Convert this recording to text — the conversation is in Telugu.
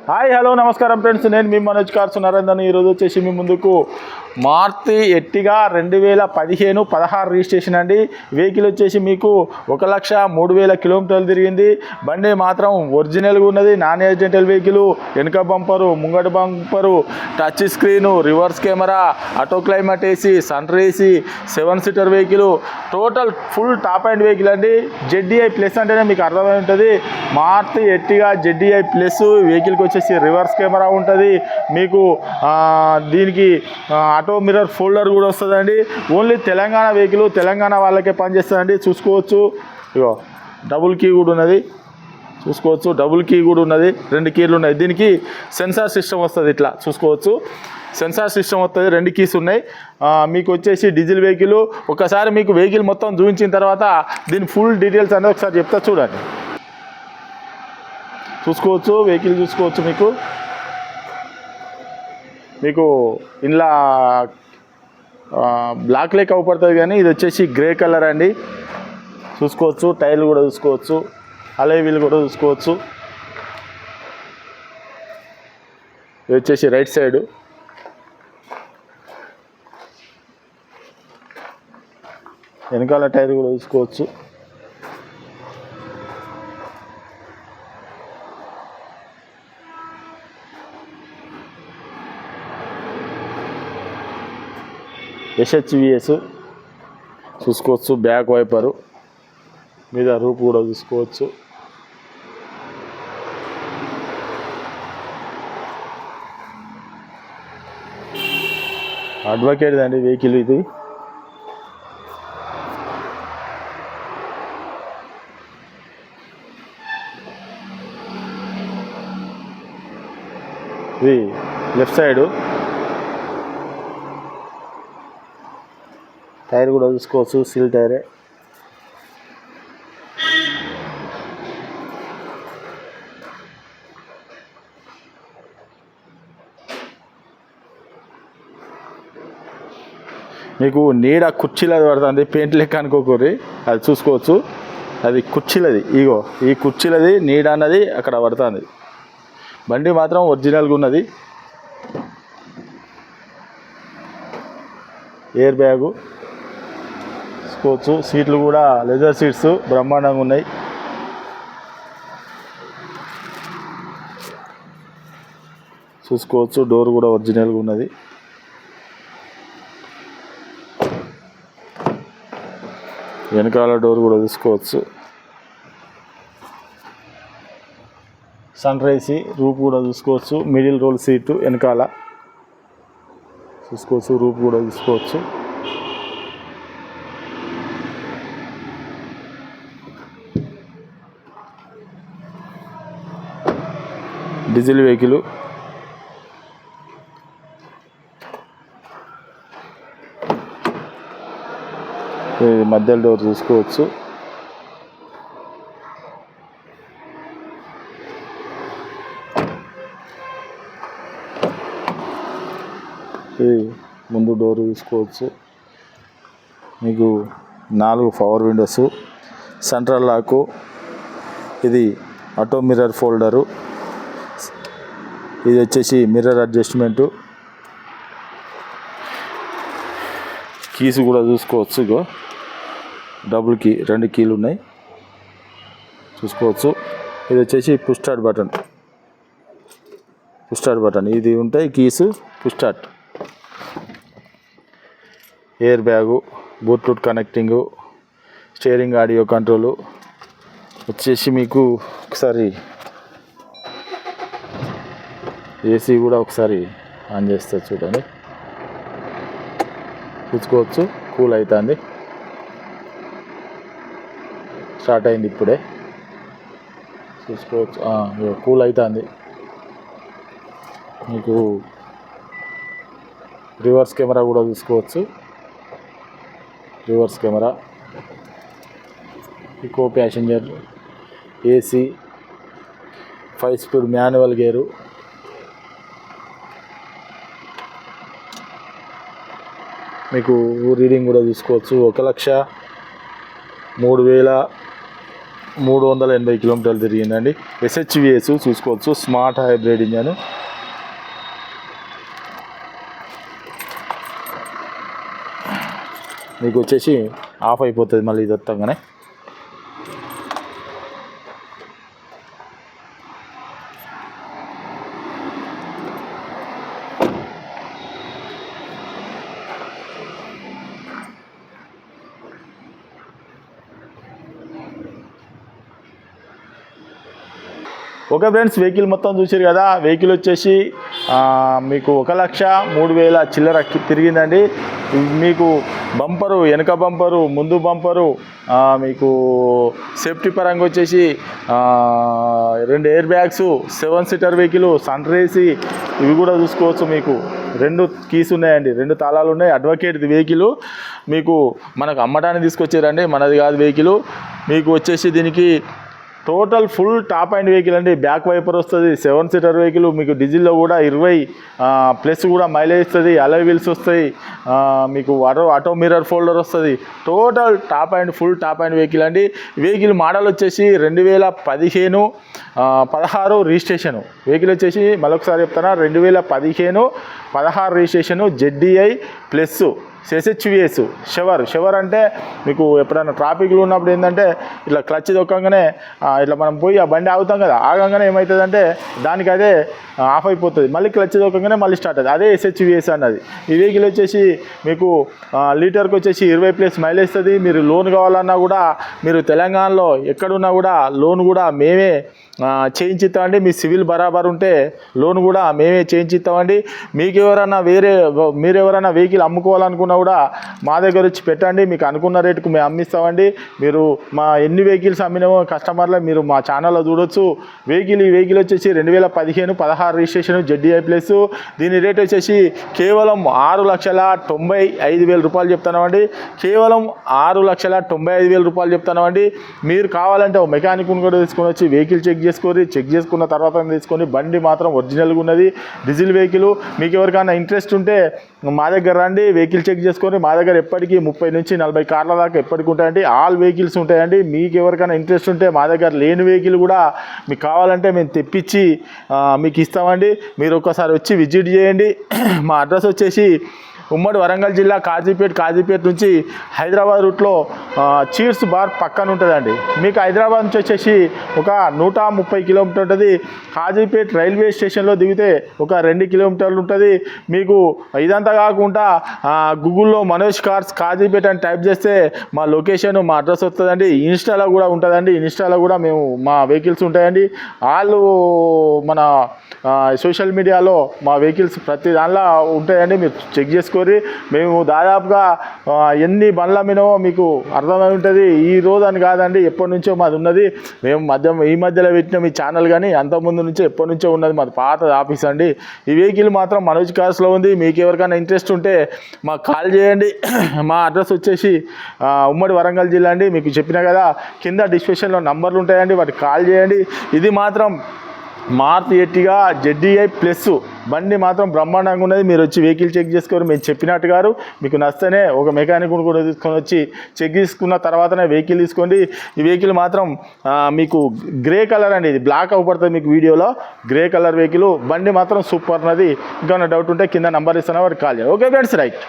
హాయ్ హలో నమస్కారం ఫ్రెండ్స్, నేను మీ మనోజ్ కార్స్ నరేందర్. ఈరోజు వచ్చేసి మీ ముందుకు మారుతి ఎర్టిగా 2015-16 రిజిస్ట్రేషన్ అండి. వెహికల్ వచ్చేసి మీకు 1,03,000 కిలోమీటర్లు తిరిగింది. బండి మాత్రం ఒరిజినల్గా ఉన్నది. Non accidental vehicle. వెనుక బంపరు, ముంగట bumper, touch screen, reverse camera, auto climate AC, sun AC, 7 seater vehicle, total full top end vehicle అండి. ZDI ప్లస్ అంటేనే మీకు అర్థమై ఉంటుంది. మారుతి ఎర్టిగా ZDI ప్లస్ వెహికల్కి వచ్చేసి రివర్స్ కెమెరా ఉంటుంది. మీకు దీనికి ఆటో మిర్రర్ ఫోల్డర్ కూడా వస్తుందండి. ఓన్లీ తెలంగాణ వెహికల్, తెలంగాణ వాళ్ళకే పనిచేస్తుందండి. చూసుకోవచ్చు, ఇగో డబుల్ కీ కూడా ఉన్నది. చూసుకోవచ్చు, డబుల్ కీ కూడా ఉన్నది. 2 కీలు ఉన్నాయి. దీనికి సెన్సార్ సిస్టమ్ వస్తుంది. ఇట్లా చూసుకోవచ్చు, సెన్సార్ సిస్టమ్ వస్తుంది. 2 కీస్ ఉన్నాయి. మీకు వచ్చేసి డీజిల్ వెహికల్. ఒకసారి మీకు వెహికల్ మొత్తం చూపించిన తర్వాత దీని ఫుల్ డీటెయిల్స్ అనేది ఒకసారి చెప్తా, చూడండి. చూసుకోవచ్చు, వెహికల్ చూసుకోవచ్చు. మీకు ఇందులో బ్లాక్ లేక్ అవపడుతుంది, కానీ ఇది వచ్చేసి గ్రే కలర్ అండి. చూసుకోవచ్చు, టైర్లు కూడా చూసుకోవచ్చు, అలై వీల్ కూడా చూసుకోవచ్చు. ఇది వచ్చేసి రైట్ సైడు. వెనకాల టైర్ కూడా చూసుకోవచ్చు. SHVS చూసుకోవచ్చు. బ్యాక్ వైపరు మీద రూప్ కూడా చూసుకోవచ్చు. అడ్వకేట్ అండి వెహికల్ ఇది. ఇది లెఫ్ట్ సైడు. టైర్ కూడా చూసుకోవచ్చు, సీల్ టైరే. మీకు నీడ కుర్చీలది పడుతుంది, పెయింట్ లెక్క అనుకోకూరి. అది చూసుకోవచ్చు, అది కుర్చీలది. ఇగో ఈ కుర్చీలది నీడ అన్నది అక్కడ పడుతుంది. బండి మాత్రం ఒరిజినల్గా ఉన్నది. ఎయిర్ బ్యాగు చూసుకోవచ్చు. సీట్లు కూడా లెదర్ సీట్స్ బ్రహ్మాండంగా ఉన్నాయి. చూసుకోవచ్చు, డోర్ కూడా ఒరిజినల్గా ఉన్నది. వెనకాల డోర్ కూడా చూసుకోవచ్చు. సన్ రైసి రూప్ కూడా చూసుకోవచ్చు. మిడిల్ రోల్ సీటు వెనకాల చూసుకోవచ్చు, రూప్ కూడా చూసుకోవచ్చు. Diesel vehicle. మధ్యలో డోర్ చూసుకోవచ్చు. ముందు డోర్ చూసుకోవచ్చు. మీకు 4 పవర్ విండోస్, సెంట్రల్ లాకు, ఇది ఆటో మిర్రర్ ఫోల్డరు, ఇది వచ్చేసి మిర్రర్ అడ్జస్ట్మెంటు. కీస్ కూడా చూసుకోవచ్చు. ఇగో డబుల్ కీ, 2 కీలు ఉన్నాయి చూసుకోవచ్చు. ఇది వచ్చేసి పుష్ స్టార్ట్ బటన్, ఇది ఉంటాయి keys. Push start, air bag, Bluetooth connecting, steering audio control. వచ్చేసి మీకు ఒకసారి ఏసీ కూడా ఒకసారి ఆన్ చేస్తే చూడండి, చూసుకోవచ్చు. కూల్ అవుతుంది, స్టార్ట్ అయింది ఇప్పుడే. చూసుకోవచ్చు, కూల్ అవుతుంది. మీకు రివర్స్ కెమెరా కూడా చూసుకోవచ్చు. Reverse camera, co passenger, AC, 5 speed manual gear. మీకు రీడింగ్ కూడా చూసుకోవచ్చు. 1,03,000 380 కిలోమీటర్లు తిరిగిందండి. SHVS చూసుకోవచ్చు, స్మార్ట్ హైబ్రిడ్ ఇంజన్. మీకు వచ్చేసి ఆఫ్ అయిపోతుంది మళ్ళీ ఇది వస్తాగానే. ఓకే ఫ్రెండ్స్, వెహికల్ మొత్తం చూసారు కదా. వెహికల్ వచ్చేసి మీకు 1,03,000 చిల్లర తిరిగిందండి. మీకు బంపరు, వెనక బంపరు, ముందు బంపరు, మీకు సేఫ్టీ పరంగా వచ్చేసి 2 ఎయిర్ బ్యాగ్స్, 7 సీటర్ వెహికల్, సన్ రేసి ఇవి కూడా చూసుకోవచ్చు. మీకు 2 కీస్ ఉన్నాయండి, 2 తాళాలు ఉన్నాయి. అడ్వకేట్ది వెహికల్ మీకు మనకు అమ్మటానికి తీసుకొచ్చారండి, మనది కాదు వెహికల్. మీకు వచ్చేసి దీనికి total full top end vehicle అండి. బ్యాక్ వైపర్ వస్తుంది, 7 సీటర్ వెహికల్. మీకు డీజిల్లో కూడా 20+ కూడా మైలేజ్ ఇస్తుంది. అలై వీల్స్ వస్తాయి. మీకు ఆటో మిర్రర్ ఫోల్డర్ వస్తుంది. Total top and full top end vehicle అండి. వెహికల్ మోడల్ వచ్చేసి 2015 16 రిజిస్ట్రేషను. వెహికల్ వచ్చేసి మరొకసారి చెప్తాను, 2015-16 registration, ZDI plus SHVS. Shower అంటే మీకు ఎప్పుడైనా ట్రాఫిక్లో ఉన్నప్పుడు ఏంటంటే ఇట్లా క్లచ్ దొక్కగానే ఇట్లా మనం పోయి ఆ బండి ఆగుతాం కదా, ఆగంగానే ఏమవుతుందంటే దానికి అదే ఆఫ్ అయిపోతుంది, మళ్ళీ క్లచ్ దొక్కగానే మళ్ళీ స్టార్ట్ అవుతుంది. అదే SHVS అన్నది. ఈ వెహికల్ వచ్చేసి మీకు లీటర్కి వచ్చేసి 20+ మైలేజ్ ఇస్తుంది. మీరు లోన్ కావాలన్నా కూడా మీరు తెలంగాణలో ఎక్కడున్నా కూడా లోన్ కూడా మేమే చేయించిస్తామండి. మీ సివిల్ బరాబర్ ఉంటే లోన్ కూడా మేమే చేయించిస్తామండి. మీరు ఎవరైనా వెహికల్ అమ్ముకోవాలనుకున్నా కూడా మా దగ్గర వచ్చి పెట్టండి, మీకు అనుకున్న రేటుకు మేము అమ్మిస్తామండి. మీరు మా ఎన్ని వెహికల్స్ అమ్మినామో కస్టమర్లు మీరు మా ఛానల్లో చూడొచ్చు. ఈ వెహికల్ వచ్చేసి 2015-16 రిజిస్ట్రేషన్, ZDI ప్లస్. దీని రేట్ వచ్చేసి కేవలం 6,95,000 రూపాయలు చెప్తున్నామండి. కేవలం 6,95,000 రూపాయలు చెప్తున్నామండి. మీరు కావాలంటే ఒక మెకానిక్ని కూడా తీసుకొని వచ్చి వెహికల్ చెక్ చేసుకున్న తర్వాత తీసుకొని, బండి మాత్రం ఒరిజినల్గా ఉన్నది, డీజిల్ వెహికల్. మీకు ఎవరికైనా ఇంట్రెస్ట్ ఉంటే మా దగ్గర రండి, వెహికల్ చెక్ చేసుకొని. మా దగ్గర ఎప్పటికీ 30-40 కార్ల దాకా ఎప్పటికి ఉంటాయండి. ఆల్ వెహికల్స్ ఉంటాయండి. మీకు ఎవరికైనా ఇంట్రెస్ట్ ఉంటే మా దగ్గర లేని వెహికల్ కూడా మీకు కావాలంటే మేము తెప్పించి మీకు ఇస్తామండి. మీరు ఒక్కసారి వచ్చి విజిట్ చేయండి. మా అడ్రస్ వచ్చేసి ఉమ్మడి వరంగల్ జిల్లా కాజీపేట నుంచి హైదరాబాద్ రూట్లో చీర్స్ బార్ పక్కన ఉంటుందండి. మీకు హైదరాబాద్ నుంచి వచ్చేసి ఒక 130 కిలోమీటర్ ఉంటుంది. కాజీపేట రైల్వే స్టేషన్లో దిగితే ఒక 2 కిలోమీటర్లు ఉంటుంది. మీకు ఇదంతా కాకుండా గూగుల్లో మనోజ్ కార్స్ కాజీపేట అని టైప్ చేస్తే మా లొకేషన్, మా అడ్రస్ వస్తుందండి. ఇన్స్టాలో కూడా ఉంటుందండి. ఇన్స్టాలో కూడా మేము మా వెహికల్స్ ఉంటాయండి. వాళ్ళు మన సోషల్ మీడియాలో మా వెహికల్స్ ప్రతి దానిలో ఉంటాయండి. మీరు చెక్ చేసుకో. మేము దాదాపుగా ఎన్ని బండ్ల మీనో మీకు అర్థమై ఉంటుంది. ఈ రోజు అని కాదండి, ఎప్పటి నుంచో మాది ఉన్నది. మేము ఈ మధ్యలో పెట్టిన మీ ఛానల్ కానీ అంతకుముందు నుంచో ఎప్పటి నుంచో ఉన్నది, మాది పాత ఆఫీస్ అండి. ఈ వెహికల్ మాత్రం మనోజ్ కార్స్లో ఉంది. మీకు ఎవరికైనా ఇంట్రెస్ట్ ఉంటే మాకు కాల్ చేయండి. మా అడ్రస్ వచ్చేసి ఉమ్మడి వరంగల్ జిల్లా అండి. మీకు చెప్పినా కదా, కింద డిస్క్రిప్షన్లో నంబర్లు ఉంటాయండి, వాటికి కాల్ చేయండి. ఇది మాత్రం మారుతి ఎర్టిగా ZDI ప్లస్ బండి మాత్రం బ్రహ్మాండంగా ఉన్నది. మీరు వచ్చి వెహికల్ చెక్ చేసుకోరు. మేము చెప్పినట్టు గారు మీకు నచ్చితేనే ఒక మెకానిక్ కూడా తీసుకొని వచ్చి చెక్ చేసుకున్న తర్వాతనే వెహికల్ తీసుకోండి. ఈ వెహికల్ మాత్రం మీకు గ్రే కలర్ అండి. ఇది బ్లాక్ అవ్వబడుతుంది మీకు వీడియోలో. గ్రే కలర్ వెహికల్, బండి మాత్రం సూపర్ ఉన్నది. ఇంకా డౌట్ ఉంటే కింద నంబర్ ఇస్తాను, వారికి కాల్ చేయండి. Okay friends, right.